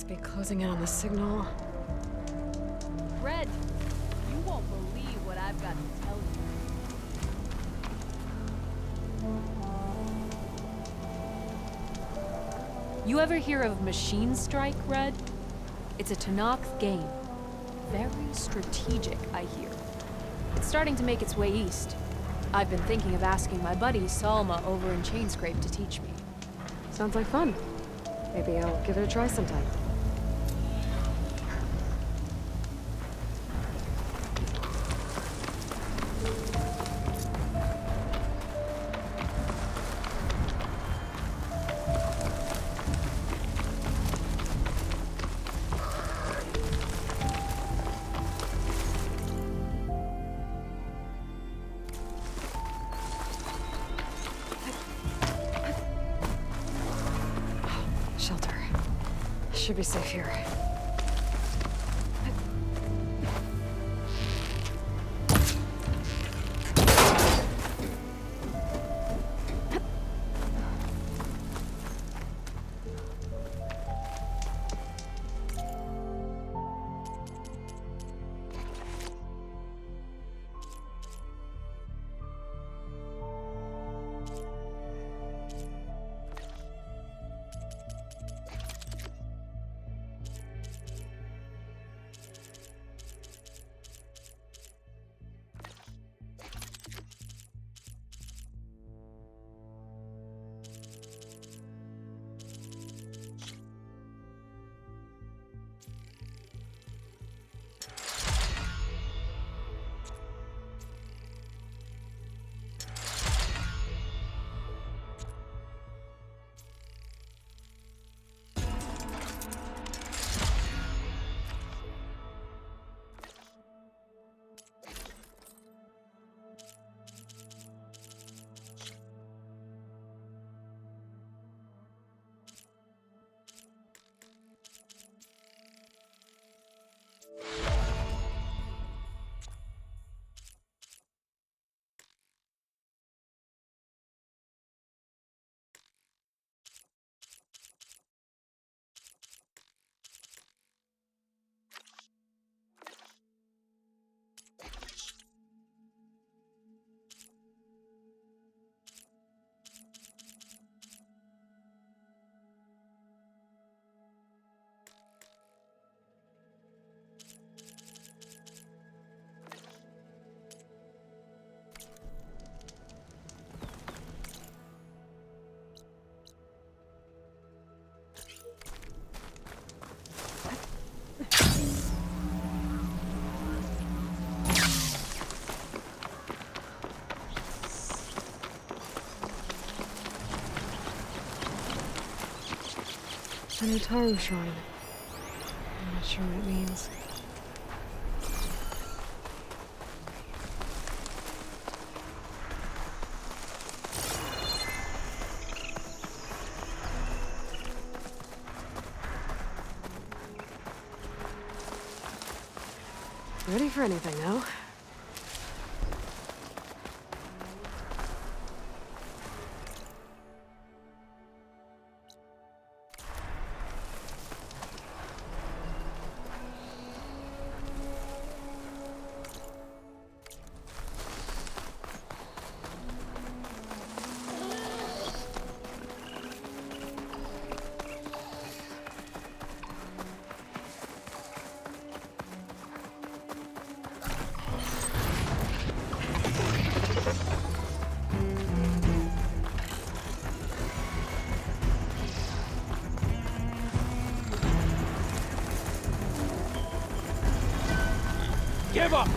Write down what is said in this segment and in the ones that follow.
Must be closing in on the signal. Red, you won't believe what I've got to tell you. You ever hear of Machine Strike, Red? It's a Tenakth game. Very strategic, I hear. It's starting to make its way east. I've been thinking of asking my buddy Salma over in Chainscrape to teach me. Sounds like fun. Maybe I'll give it a try sometime. Shelter. Should be safe here. An Utaru shrine. I'm not sure what it means. Ready for anything now? Give up!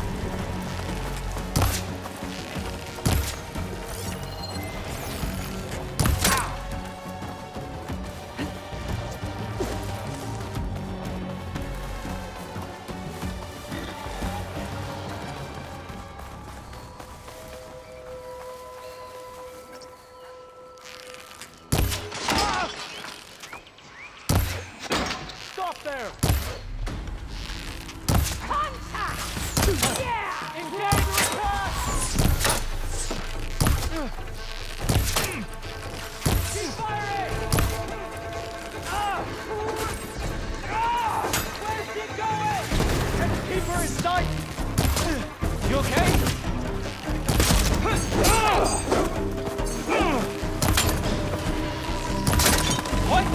Stop there! Contact! fire is starting! You okay? What?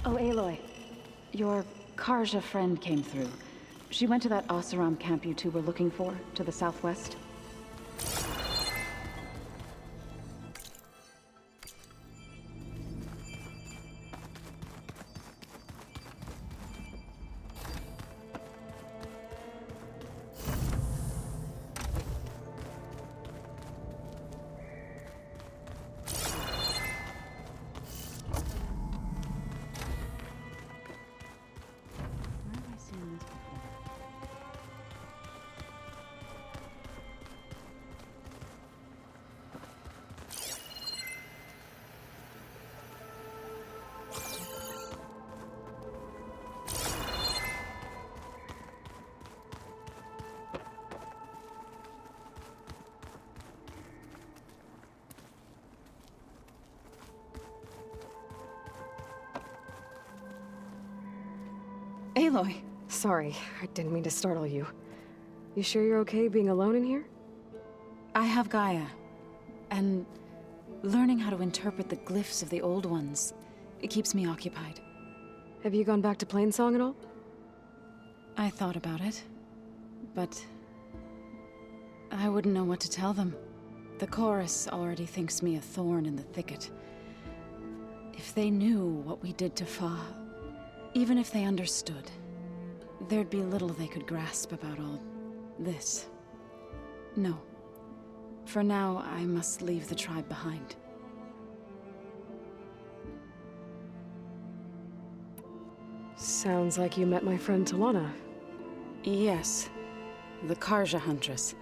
Oh, Aloy. Your Karja friend came through. She went to that Oseram camp you two were looking for, to the southwest. Where have I seen this before? Aloy. Sorry, I didn't mean to startle you. You sure you're okay being alone in here? I have Gaia, and learning how to interpret the glyphs of the old ones, it keeps me occupied. Have you gone back to Plainsong at all? I thought about it, but I wouldn't know what to tell them. The chorus already thinks me a thorn in the thicket. If they knew what we did to Fa, even if they understood, there'd be little they could grasp about all this. No. For now, I must leave the tribe behind. Sounds like you met my friend Talana. Yes. The Karja Huntress.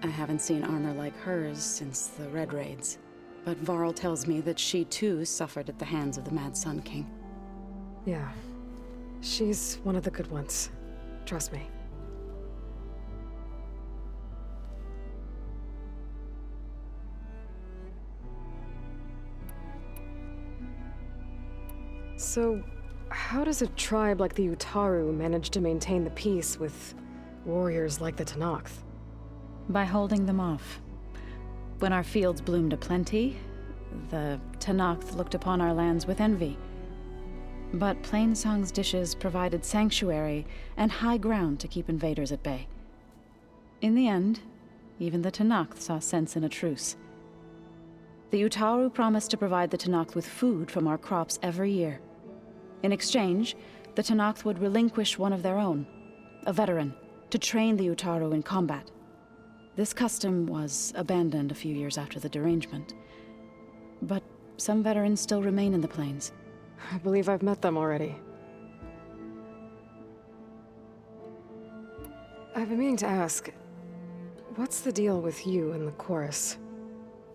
I haven't seen armor like hers since the Red Raids. But Varl tells me that she too suffered at the hands of the Mad Sun King. Yeah. She's one of the good ones. Trust me. So, how does a tribe like the Utaru manage to maintain the peace with warriors like the Tenakth? By holding them off. When our fields bloomed aplenty, the Tenakth looked upon our lands with envy. But Plainsong's dishes provided sanctuary and high ground to keep invaders at bay. In the end, even the Tenakth saw sense in a truce. The Utaru promised to provide the Tenakth with food from our crops every year. In exchange, the Tenakth would relinquish one of their own, a veteran, to train the Utaru in combat. This custom was abandoned a few years after the derangement. But some veterans still remain in the plains. I believe I've met them already. I've been meaning to ask, what's the deal with you and the chorus?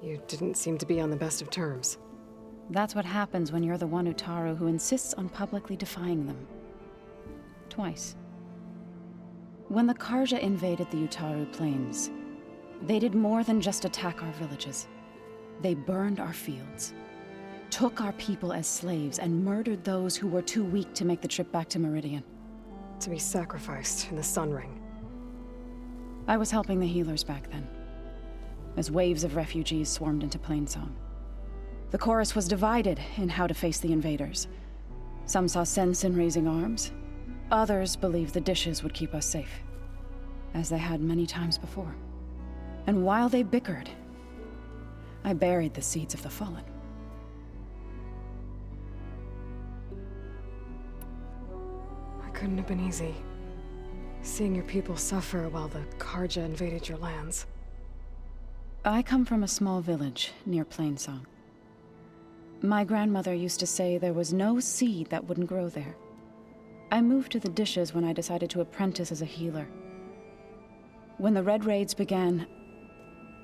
You didn't seem to be on the best of terms. That's what happens when you're the one Utaru who insists on publicly defying them. Twice. When the Karja invaded the Utaru plains, they did more than just attack our villages. They burned our fields, took our people as slaves, and murdered those who were too weak to make the trip back to Meridian. To be sacrificed in the Sun Ring. I was helping the healers back then, as waves of refugees swarmed into Plainsong. The chorus was divided in how to face the invaders. Some saw sense in raising arms. Others believed the dishes would keep us safe, as they had many times before. And while they bickered, I buried the seeds of the fallen. It couldn't have been easy. Seeing your people suffer while the Karja invaded your lands. I come from a small village near Plainsong. My grandmother used to say there was no seed that wouldn't grow there. I moved to the dishes when I decided to apprentice as a healer. When the Red Raids began,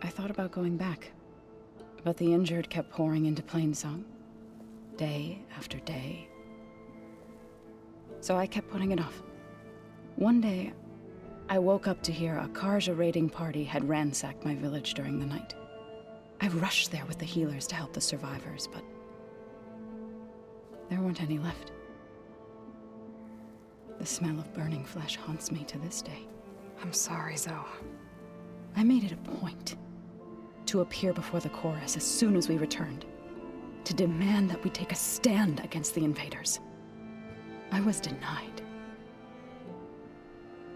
I thought about going back. But the injured kept pouring into Plainsong, day after day. So I kept putting it off. One day, I woke up to hear a Karja raiding party had ransacked my village during the night. I rushed there with the healers to help the survivors, but there weren't any left. The smell of burning flesh haunts me to this day. I'm sorry, Zoe. I made it a point to appear before the chorus as soon as we returned, to demand that we take a stand against the invaders. I was denied.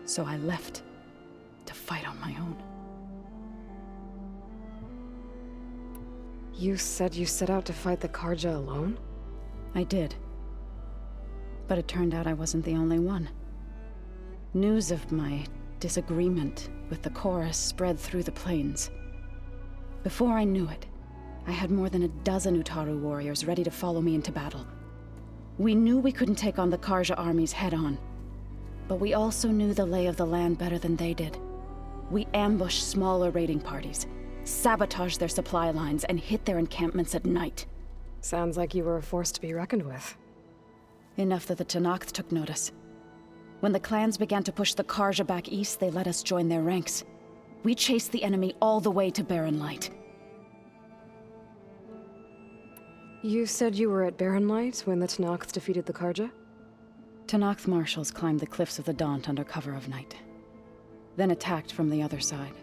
So I left to fight on my own. You said you set out to fight the Karja alone? I did. But it turned out I wasn't the only one. News of my disagreement with the chorus spread through the plains. Before I knew it, I had more than a dozen Utaru warriors ready to follow me into battle. We knew we couldn't take on the Karja armies head-on, but we also knew the lay of the land better than they did. We ambushed smaller raiding parties, sabotaged their supply lines, and hit their encampments at night. Sounds like you were a force to be reckoned with. Enough that the Tenakth took notice. When the clans began to push the Karja back east, they let us join their ranks. We chased the enemy all the way to Barren Light. You said you were at Barren Light when the Tenakth defeated the Karja? Tenakth marshals climbed the cliffs of the Daunt under cover of night, then attacked from the other side.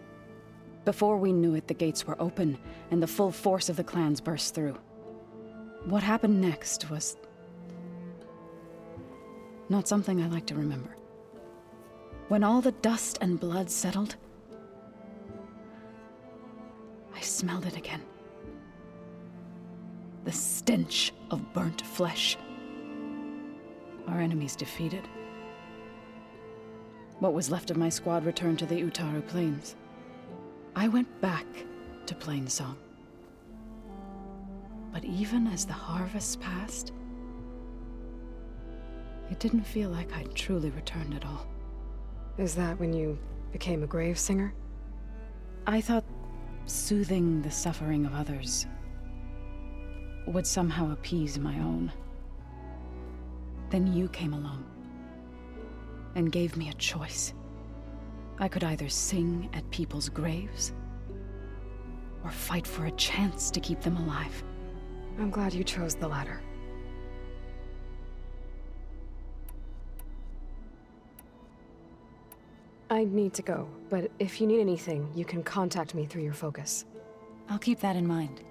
Before we knew it, the gates were open, and the full force of the clans burst through. What happened next was not something I like to remember. When all the dust and blood settled, I smelled it again. The stench of burnt flesh. Our enemies defeated. What was left of my squad returned to the Utaru Plains. I went back to Plainsong. But even as the harvests passed, it didn't feel like I'd truly returned at all. Is that when you became a grave singer? I thought soothing the suffering of others would somehow appease my own. Then you came along and gave me a choice. I could either sing at people's graves or fight for a chance to keep them alive. I'm glad you chose the latter. I need to go, but if you need anything, you can contact me through your focus. I'll keep that in mind.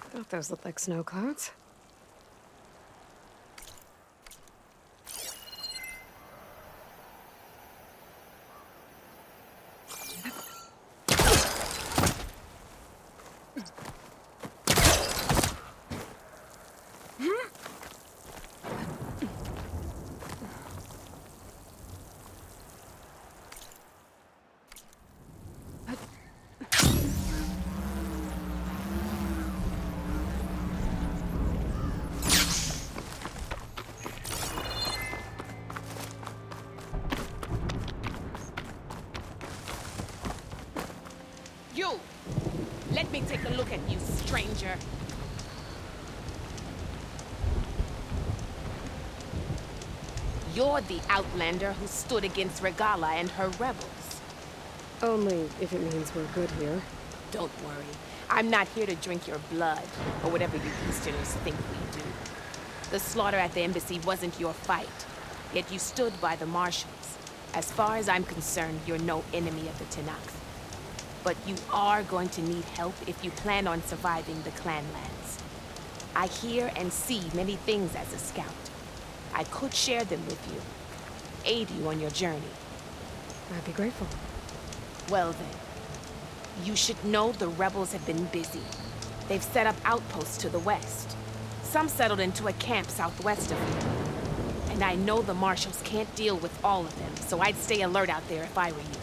Thought those looked like snow clouds. You! Let me take a look at you, stranger. You're the outlander who stood against Regala and her rebels. Only if it means we're good here. Don't worry. I'm not here to drink your blood, or whatever you Easterners think we do. The slaughter at the embassy wasn't your fight, yet you stood by the marshals. As far as I'm concerned, you're no enemy of the Tenakth. But you are going to need help if you plan on surviving the clanlands. I hear and see many things as a scout. I could share them with you, aid you on your journey. I'd be grateful. Well then, you should know the rebels have been busy. They've set up outposts to the west. Some settled into a camp southwest of here. And I know the marshals can't deal with all of them, so I'd stay alert out there if I were you.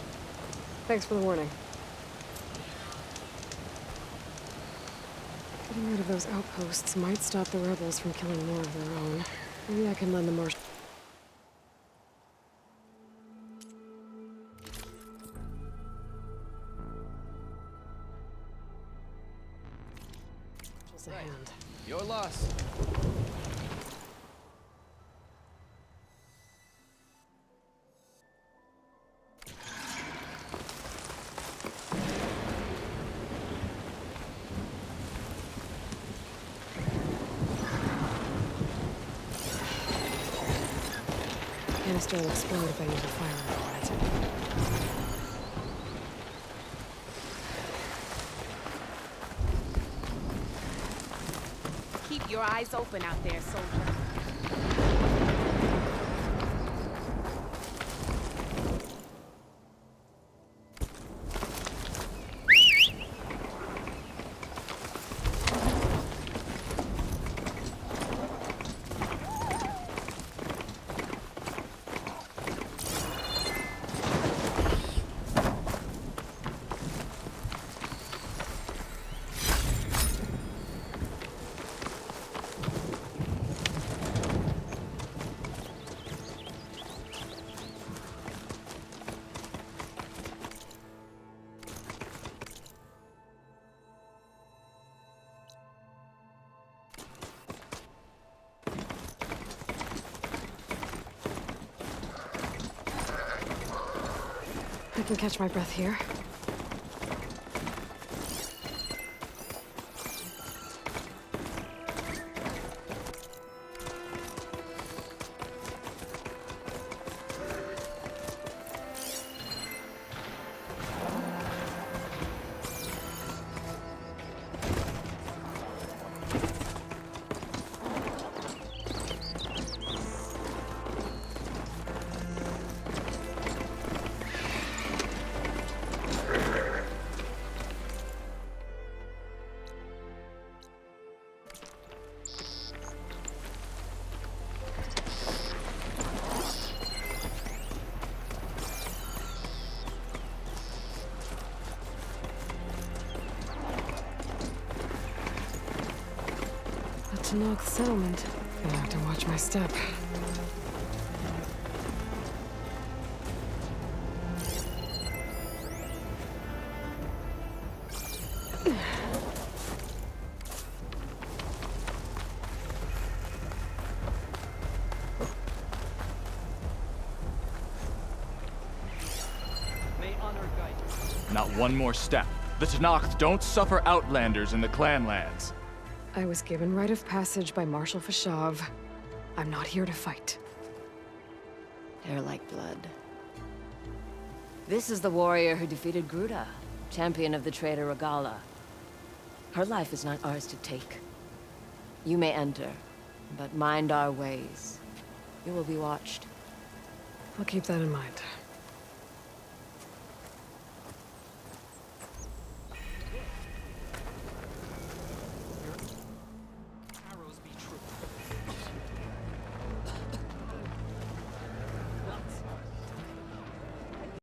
Thanks for the warning. Getting rid of those outposts might stop the rebels from killing more of their own. Maybe I can lend the marshals a hand. Your loss. Canister will explode if I use a firearm on it. Keep your eyes open out there, soldier. I can catch my breath here. Tenok settlement. Gonna have to watch my step. May honor guide you. Not one more step. The Tenakth don't suffer outlanders in the clan lands. I was given rite of passage by Marshal Fashav. I'm not here to fight. Hair like blood. This is the warrior who defeated Gruda, champion of the traitor Regala. Her life is not ours to take. You may enter, but mind our ways. You will be watched. I'll keep that in mind.